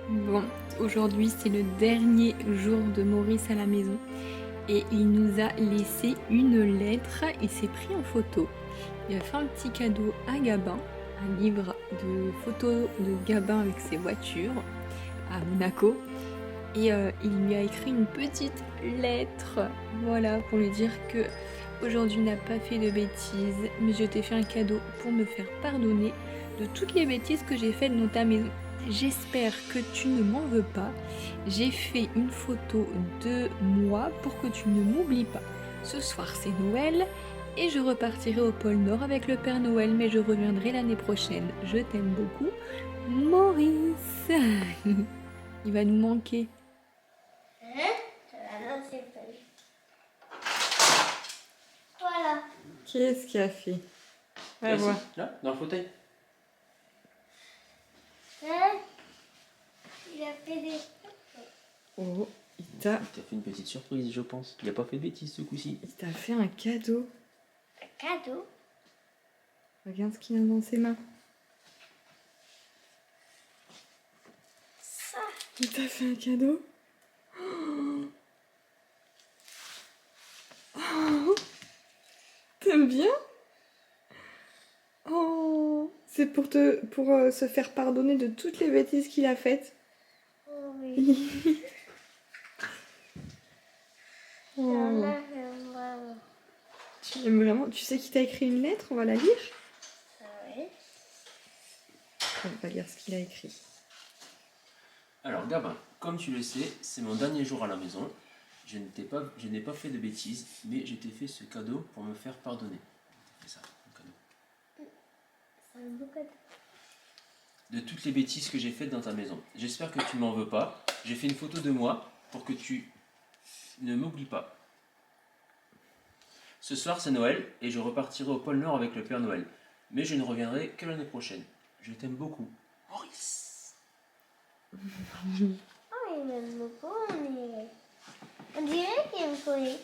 Bon, aujourd'hui c'est le dernier jour de Maurice à la maison et il nous a laissé une lettre, il s'est pris en photo. Il a fait un petit cadeau à Gabin, un livre de photos de Gabin avec ses voitures à Monaco. Et il lui a écrit une petite lettre, voilà, pour lui dire que aujourd'hui n'a pas fait de bêtises, mais je t'ai fait un cadeau pour me faire pardonner de toutes les bêtises que j'ai faites dans ta maison. J'espère que tu ne m'en veux pas. J'ai fait une photo de moi pour que tu ne m'oublies pas. Ce soir c'est Noël et je repartirai au pôle Nord avec le Père Noël, mais je reviendrai l'année prochaine. Je t'aime beaucoup, Maurice. Il va nous manquer. Non, c'est pas lui. Voilà. Qu'est-ce qu'il a fait? Va voir. Là, dans le fauteuil. Hein? Il a fait des... Oh, il t'a Il t'a fait une petite surprise, je pense. Il a pas fait de bêtises ce coup-ci. fait un cadeau. Un cadeau? Regarde ce qu'il a dans ses mains. Ça. Il t'a fait un cadeau. Oh. T'aimes bien? Oh, c'est pour se faire pardonner de toutes les bêtises qu'il a faites. Oh oui. Oh. Tu l'aimes vraiment? Tu sais qu'il t'a écrit une lettre? On va la lire? Oui. On va lire ce qu'il a écrit. Alors, Gabin, comme tu le sais, c'est mon dernier jour à la maison. Je n'ai pas fait de bêtises, mais je t'ai fait ce cadeau pour me faire pardonner. C'est ça, un cadeau. C'est un beau cadeau. De toutes les bêtises que j'ai faites dans ta maison. J'espère que tu m'en veux pas. J'ai fait une photo de moi pour que tu ne m'oublies pas. Ce soir, c'est Noël et je repartirai au pôle Nord avec le Père Noël. Mais je ne reviendrai que l'année prochaine. Je t'aime beaucoup. Maurice. Oh, il m'aime beaucoup, mais... On dirait qu'il me connaît.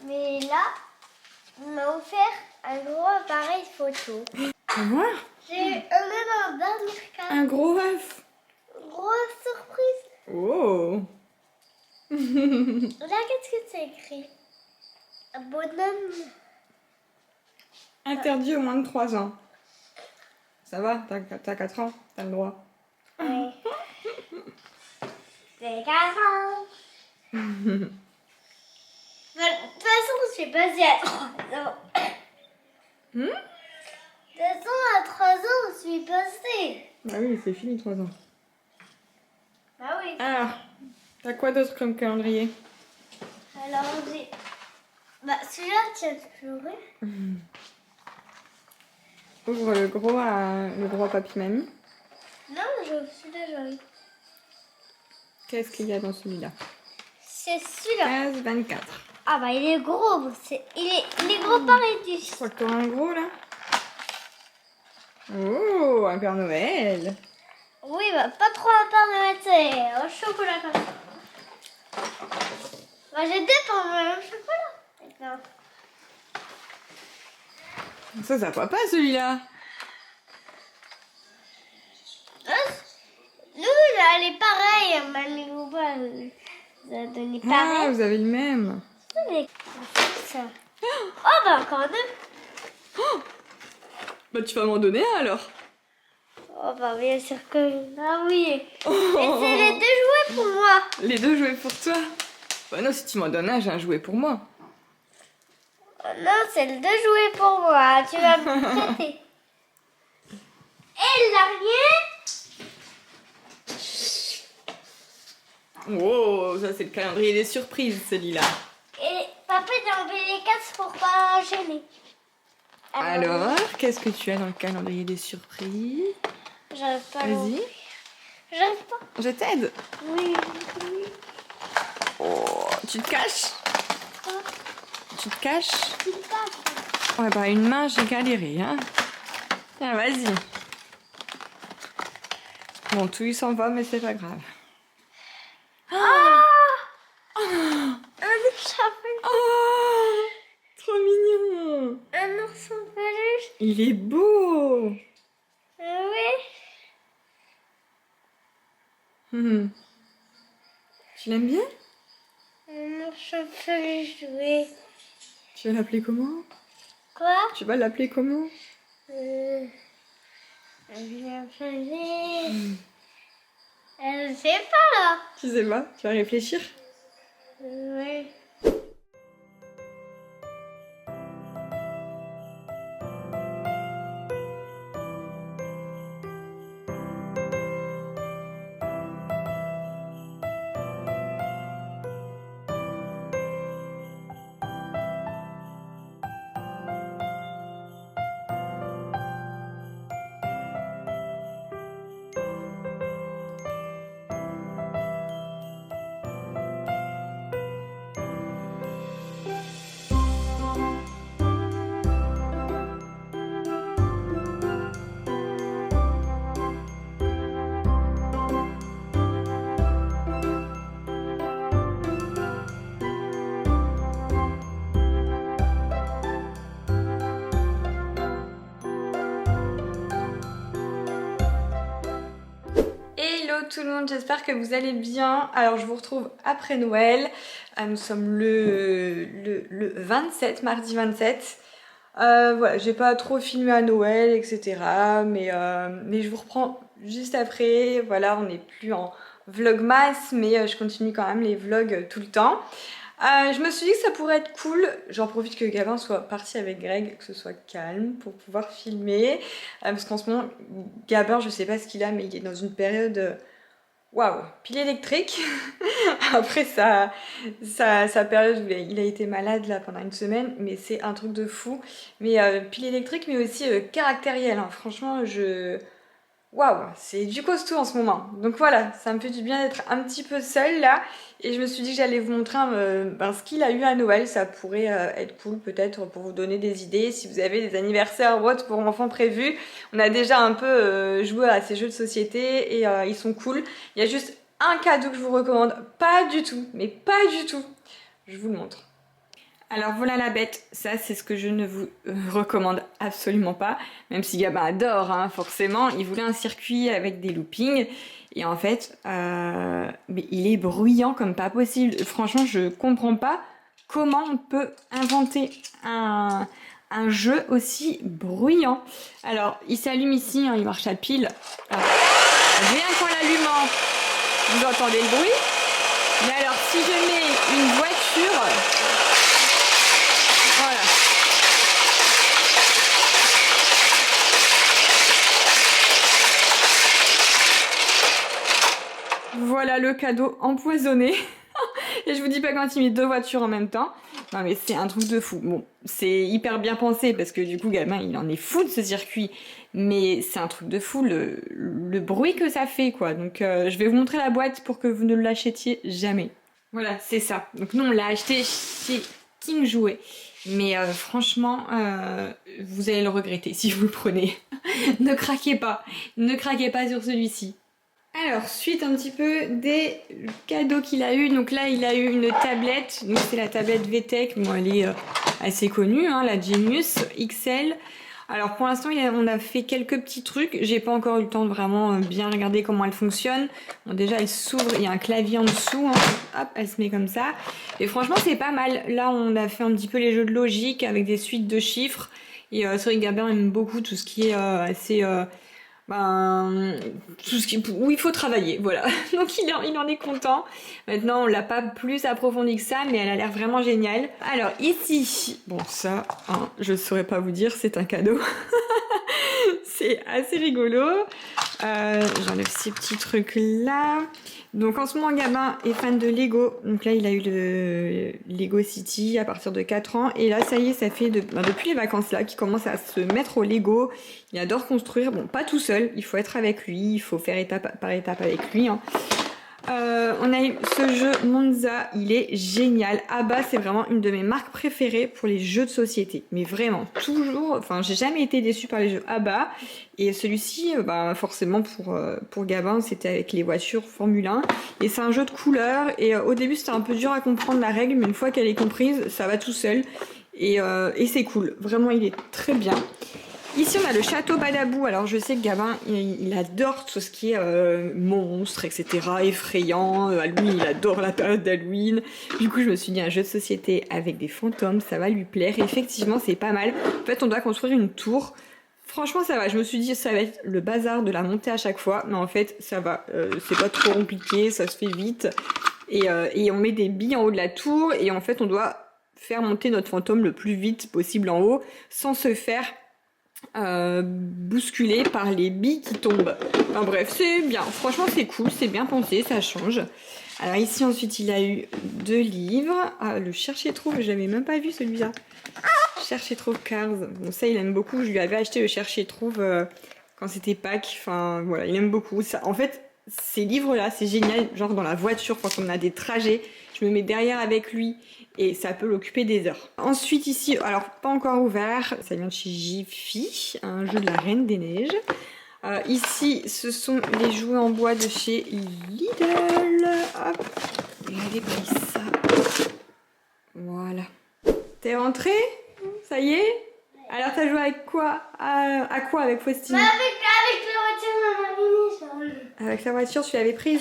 Mais là, il m'a offert un gros appareil photo. On va voir? J'ai même un dernier cadeau. Un gros œuf. Grosse surprise. Oh. Là, qu'est-ce que c'est écrit? Un bonhomme. Interdit au moins de 3 ans. Ça va, t'as 4 ans, t'as le droit. Ouais. C'est 4 ans. De toute façon, je suis passée à 3 ans. Hmm? De toute façon, à 3 ans, je suis passée. Bah oui, c'est fini 3 ans. Bah oui. Alors, t'as quoi d'autre comme calendrier? Alors, j'ai... Bah, celui-là, tu as toujours eu. Ouvre le gros à papy-mamie. Non, je suis déjà eu. Qu'est-ce qu'il y a dans celui-là? C'est celui-là. 15, 24. Ah bah, il est gros. Il est gros pareil du... Je crois que t'auras un gros là. Oh, un Père Noël. Oui, bah, pas trop à part de mettre au chocolat comme ça. Bah, j'ai deux pour le même chocolat. Maintenant. Ça va pas celui-là. Nous, là, elle est pareille. Mamie Bouba nous a donné Ah, pareil. vous avez le même. Mais ça. Oh, bah, encore deux. Bah tu vas m'en donner un alors. Oh, bah, bien sûr que... Ah oui. Et c'est les deux jouets pour moi. Les deux jouets pour toi. Bah non, si tu m'en donnes un, j'ai un jouet pour moi. Oh, non, c'est les deux jouets pour moi. Tu vas me prêter. Et l'arrière. Wow, ça c'est le calendrier des surprises celui-là. Et papa, j'ai enlevé les cases pour pas gêner. Alors, qu'est-ce que tu as dans le calendrier des surprises? J'arrive pas à Vas-y, l'ouvrir. J'arrive pas. je t'aide. Oui. Oh, tu te caches? Quoi? Tu te caches? Tu le passes. Ouais, bah une main, j'ai galéré, hein. Tiens, vas-y. Bon, tout il s'en va, mais c'est pas grave. Ah, un ours en peluche. Oh, trop mignon. Un ours en peluche. Il est beau. Oui. Tu l'aimes bien? Un ours en peluche, oui. Tu vas l'appeler comment? Quoi? Tu vas l'appeler comment? Je vais appeler... Je sais pas là. Tu sais pas, tu vas réfléchir. Oui. Hello tout le monde, j'espère que vous allez bien. Alors je vous retrouve après Noël. Nous sommes le 27, mardi 27. Voilà, j'ai pas trop filmé à Noël, etc. Mais je vous reprends juste après. Voilà, on n'est plus en vlogmas, mais je continue quand même les vlogs tout le temps. Je me suis dit que ça pourrait être cool. J'en profite que Gabin soit parti avec Greg, que ce soit calme pour pouvoir filmer. Parce qu'en ce moment, Gabin, je sais pas ce qu'il a, mais il est dans une période... Waouh, pile électrique. Après sa période où il a été malade là pendant une semaine, mais c'est un truc de fou. Mais pile électrique, mais aussi caractériel. Hein. Franchement, waouh, c'est du costaud en ce moment. Donc voilà, ça me fait du bien d'être un petit peu seule là. Et je me suis dit que j'allais vous montrer ce qu'il a eu à Noël. Ça pourrait être cool peut-être pour vous donner des idées. Si vous avez des anniversaires ou autres pour enfants prévus. On a déjà un peu joué à ces jeux de société et ils sont cool. Il y a juste un cadeau que je vous recommande. Pas du tout, mais pas du tout. Je vous le montre. Alors voilà la bête, ça c'est ce que je ne vous recommande absolument pas, même si Gabin adore, hein, forcément. Il voulait un circuit avec des loopings, et en fait, mais il est bruyant comme pas possible. Franchement, je comprends pas comment on peut inventer un jeu aussi bruyant. Alors, il s'allume ici, hein, il marche à pile. Alors, rien qu'en l'allumant, vous entendez le bruit. Mais alors, si je mets une voiture... Voilà. Voilà le cadeau empoisonné. Et je vous dis pas quand il met deux voitures en même temps. Non mais c'est un truc de fou. Bon, c'est hyper bien pensé parce que du coup, Gabin, il en est fou de ce circuit. Mais c'est un truc de fou, le bruit que ça fait, quoi. Donc je vais vous montrer la boîte pour que vous ne l'achetiez jamais. Voilà, c'est ça. Donc nous, on l'a acheté chez King Jouet. Mais franchement, vous allez le regretter si vous le prenez. Ne craquez pas sur celui-ci. Alors, suite un petit peu des cadeaux qu'il a eu. Donc là, il a eu une tablette. Donc c'est la tablette VTech. Bon, elle est assez connue, hein, la Genius XL. Alors pour l'instant, on a fait quelques petits trucs. J'ai pas encore eu le temps de vraiment bien regarder comment elle fonctionne. Bon, déjà, elle s'ouvre. Il y a un clavier en dessous. Hein. Hop, elle se met comme ça. Et franchement, c'est pas mal. Là, on a fait un petit peu les jeux de logique avec des suites de chiffres. Et c'est vrai que Gabin aime beaucoup tout ce qui est assez... tout ce où il faut travailler, voilà. Donc il en est content. Maintenant, on l'a pas plus approfondi que ça, mais elle a l'air vraiment géniale. Alors ici, bon ça, hein, je saurais pas vous dire, c'est un cadeau. C'est assez rigolo. J'enlève ces petits trucs là. Donc en ce moment, Gabin est fan de Lego. Donc là, il a eu le Lego City à partir de 4 ans. Et là, ça y est, ça fait depuis les vacances là qu'il commence à se mettre au Lego. Il adore construire. Bon, pas tout seul. Il faut être avec lui. Il faut faire étape par étape avec lui. Hein. On a eu ce jeu Monza, il est génial. Abba, c'est vraiment une de mes marques préférées pour les jeux de société. Mais vraiment, toujours, enfin, j'ai jamais été déçue par les jeux Abba. Et celui-ci, bah, forcément pour Gabin, c'était avec les voitures Formule 1. Et c'est un jeu de couleurs. Et au début, c'était un peu dur à comprendre la règle, mais une fois qu'elle est comprise, ça va tout seul. Et c'est cool. Vraiment, il est très bien. Ici, on a le château Badabou. Alors, je sais que Gabin, il adore tout ce qui est monstres, etc., effrayant. Halloween, il adore la période d'Halloween. Du coup, je me suis dit, un jeu de société avec des fantômes, ça va lui plaire. Et effectivement, c'est pas mal. En fait, on doit construire une tour. Franchement, ça va. Je me suis dit, ça va être le bazar de la monter à chaque fois. Mais en fait, ça va. C'est pas trop compliqué, ça se fait vite. Et on met des billes en haut de la tour. Et en fait, on doit faire monter notre fantôme le plus vite possible en haut, sans se faire bousculé par les billes qui tombent. Enfin bref, c'est bien. Franchement, c'est cool, c'est bien pensé, ça change. Alors ici, ensuite, il a eu 2 livres. Ah, le Chercher Trouve, je l'avais même pas vu celui-là. Chercher Trouve Cars. Bon, ça, il aime beaucoup. Je lui avais acheté le Chercher Trouve quand c'était Pâques. Enfin, voilà, il aime beaucoup. Ça, en fait, ces livres-là, c'est génial. Genre dans la voiture, quand on a des trajets, je me mets derrière avec lui. Et ça peut l'occuper des heures. Ensuite ici, alors pas encore ouvert, ça vient de chez Jiffy, un jeu de la Reine des Neiges. Ici, ce sont les jouets en bois de chez Lidl. Hop, j'avais pris ça. Voilà. T'es rentrée? Ça y est? Alors t'as joué avec quoi? À quoi avec Faustine? Avec la voiture, maman. Avec la voiture, tu l'avais prise?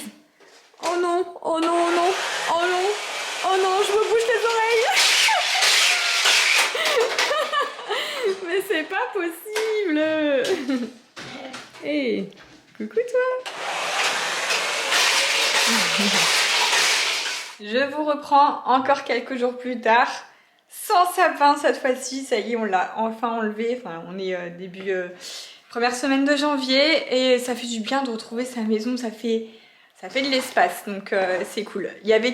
Oh non, oh non, oh non, oh non. Oh non, je me bouge les oreilles. Mais c'est pas possible. Hey, coucou toi. Je vous reprends encore quelques jours plus tard. Sans sapin cette fois-ci, ça y est, on l'a enfin enlevé. Enfin, on est début première semaine de janvier et ça fait du bien de retrouver sa maison. Ça fait de l'espace, donc c'est cool. Il y avait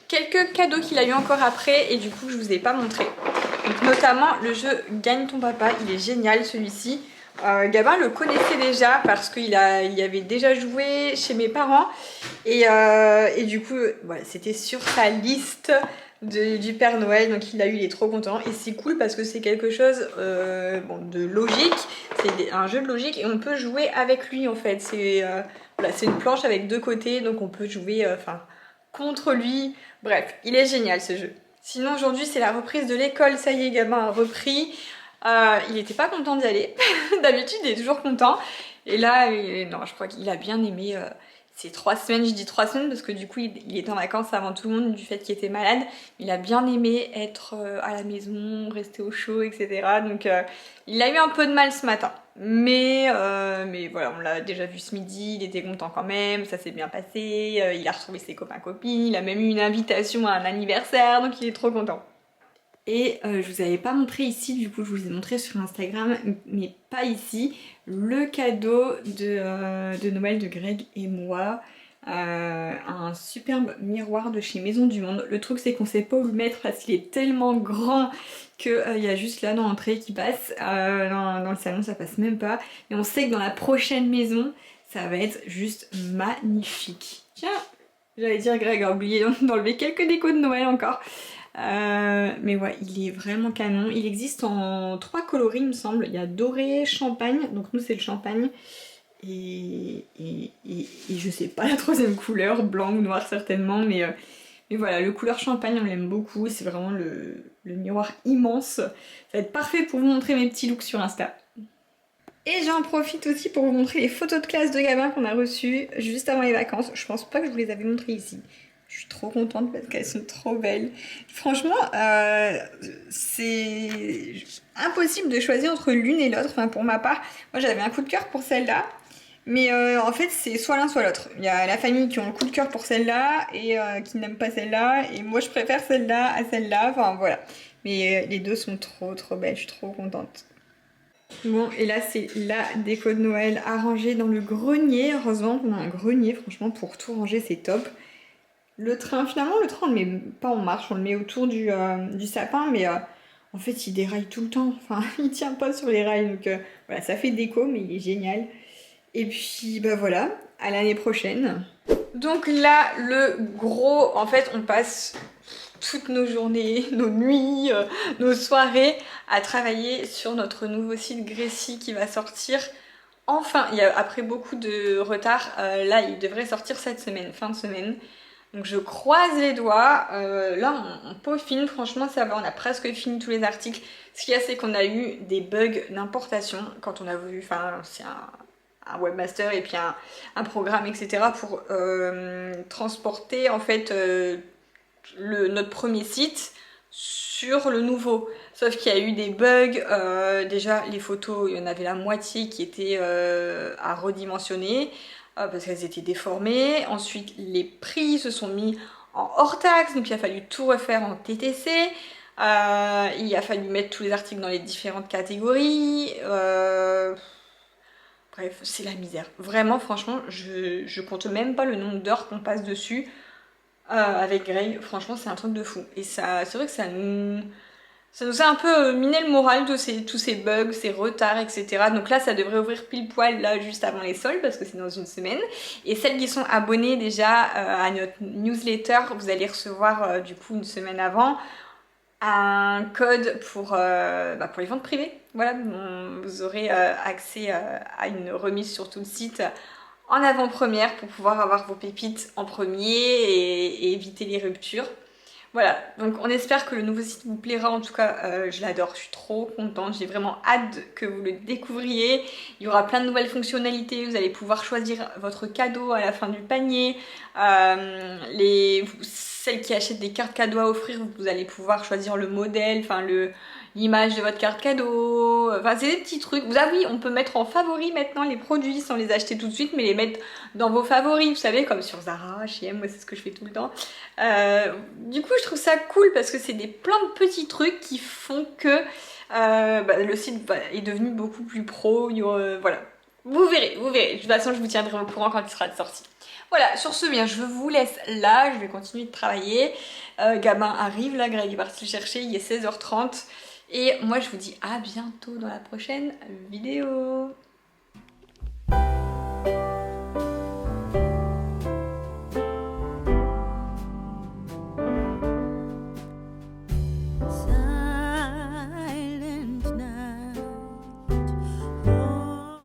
quelques cadeaux qu'il a eu encore après et du coup je vous ai pas montré. Donc notamment le jeu Gagne ton papa, il est génial celui-ci. Gabin le connaissait déjà parce qu'il y avait déjà joué chez mes parents et du coup voilà, c'était sur sa liste du Père Noël, donc il est trop content et c'est cool parce que c'est quelque chose de logique, c'est un jeu de logique et on peut jouer avec lui en fait. C'est voilà, c'est une planche avec 2 côtés donc on peut jouer contre lui. Bref, il est génial ce jeu. Sinon aujourd'hui c'est la reprise de l'école, ça y est, Gabin a repris. Il n'était pas content d'y aller. D'habitude il est toujours content. Et là, non, je crois qu'il a bien aimé ces 3 semaines. Je dis 3 semaines parce que du coup il est en vacances avant tout le monde du fait qu'il était malade. Il a bien aimé être à la maison, rester au chaud, etc. Donc il a eu un peu de mal ce matin. Mais voilà, on l'a déjà vu ce midi, il était content quand même, ça s'est bien passé, il a retrouvé ses copains-copines, il a même eu une invitation à un anniversaire, donc il est trop content. Et je vous avais pas montré ici, du coup je vous ai montré sur Instagram, mais pas ici, le cadeau de Noël de Greg et moi. Un superbe miroir de chez Maison du Monde. Le truc c'est qu'on sait pas où le mettre parce qu'il est tellement grand qu'il y a juste là dans l'entrée qui passe. Dans le salon ça passe même pas. Et on sait que dans la prochaine maison ça va être juste magnifique. Tiens, j'allais dire Greg a oublié d'enlever quelques décos de Noël encore. Mais ouais, il est vraiment canon. Il existe en 3 coloris il me semble. Il y a doré, champagne, donc nous c'est le champagne. Et je sais pas la 3e couleur, blanc ou noir certainement, mais voilà, le couleur champagne on l'aime beaucoup, c'est vraiment le miroir immense. Ça va être parfait pour vous montrer mes petits looks sur Insta. Et j'en profite aussi pour vous montrer les photos de classe de Gabin qu'on a reçues juste avant les vacances. Je pense pas que je vous les avais montrées ici. Je suis trop contente parce qu'elles sont trop belles. Franchement, c'est impossible de choisir entre l'une et l'autre. Enfin, pour ma part, moi j'avais un coup de cœur pour celle-là. Mais en fait, c'est soit l'un soit l'autre. Il y a la famille qui ont le coup de cœur pour celle-là et qui n'aiment pas celle-là. Et moi, je préfère celle-là à celle-là. Enfin, voilà. Mais les deux sont trop belles. Je suis trop contente. Bon, et là, c'est la déco de Noël arrangée dans le grenier. Heureusement qu'on a un grenier. Franchement, pour tout ranger, c'est top. Le train, finalement, on le met pas en marche. On le met autour du sapin. Mais en fait, il déraille tout le temps. Enfin, il tient pas sur les rails. Donc voilà, ça fait déco, mais il est génial. Et puis bah voilà, à l'année prochaine. Donc là, le gros, en fait, on passe toutes nos journées, nos nuits, nos soirées à travailler sur notre nouveau site Gracie qui va sortir. Enfin, après beaucoup de retard, là, il devrait sortir cette semaine, fin de semaine. Donc je croise les doigts. Là, on peaufine, franchement, ça va. On a presque fini tous les articles. Ce qu'il y a, c'est qu'on a eu des bugs d'importation quand on a voulu. Enfin, c'est un webmaster et puis un programme, etc. pour transporter en fait notre premier site sur le nouveau. Sauf qu'il y a eu des bugs. Déjà, les photos, il y en avait la moitié qui étaient à redimensionner parce qu'elles étaient déformées. Ensuite, les prix se sont mis en hors taxe, donc il a fallu tout refaire en TTC. Il a fallu mettre tous les articles dans les différentes catégories. Bref, c'est la misère. Vraiment, franchement, je compte même pas le nombre d'heures qu'on passe dessus avec Greg. Franchement, c'est un truc de fou. Et ça, c'est vrai que ça nous a un peu miné le moral de tous ces bugs, ces retards, etc. Donc là, ça devrait ouvrir pile poil là juste avant les soldes parce que c'est dans une semaine. Et celles qui sont abonnées déjà à notre newsletter, vous allez recevoir du coup une semaine avant un code pour les ventes privées. Voilà, vous aurez accès à une remise sur tout le site en avant-première pour pouvoir avoir vos pépites en premier et éviter les ruptures. Voilà, donc on espère que le nouveau site vous plaira. En tout cas, je l'adore, je suis trop contente. J'ai vraiment hâte que vous le découvriez. Il y aura plein de nouvelles fonctionnalités. Vous allez pouvoir choisir votre cadeau à la fin du panier. Celles qui achètent des cartes cadeaux à offrir, vous allez pouvoir choisir le modèle, enfin l'image de votre carte cadeau. Enfin, c'est des petits trucs. Ah oui, on peut mettre en favori maintenant les produits sans les acheter tout de suite, mais les mettre dans vos favoris, vous savez, comme sur Zara, H&M, moi c'est ce que je fais tout le temps. Du coup, je trouve ça cool parce que c'est plein de petits trucs qui font que le site est devenu beaucoup plus pro. Voilà, vous verrez. De toute façon, je vous tiendrai au courant quand il sera sorti. Voilà, sur ce, bien, je vous laisse là, je vais continuer de travailler. Gabin arrive, là, Greg est parti le chercher, il est 16h30. Et moi, je vous dis à bientôt dans la prochaine vidéo.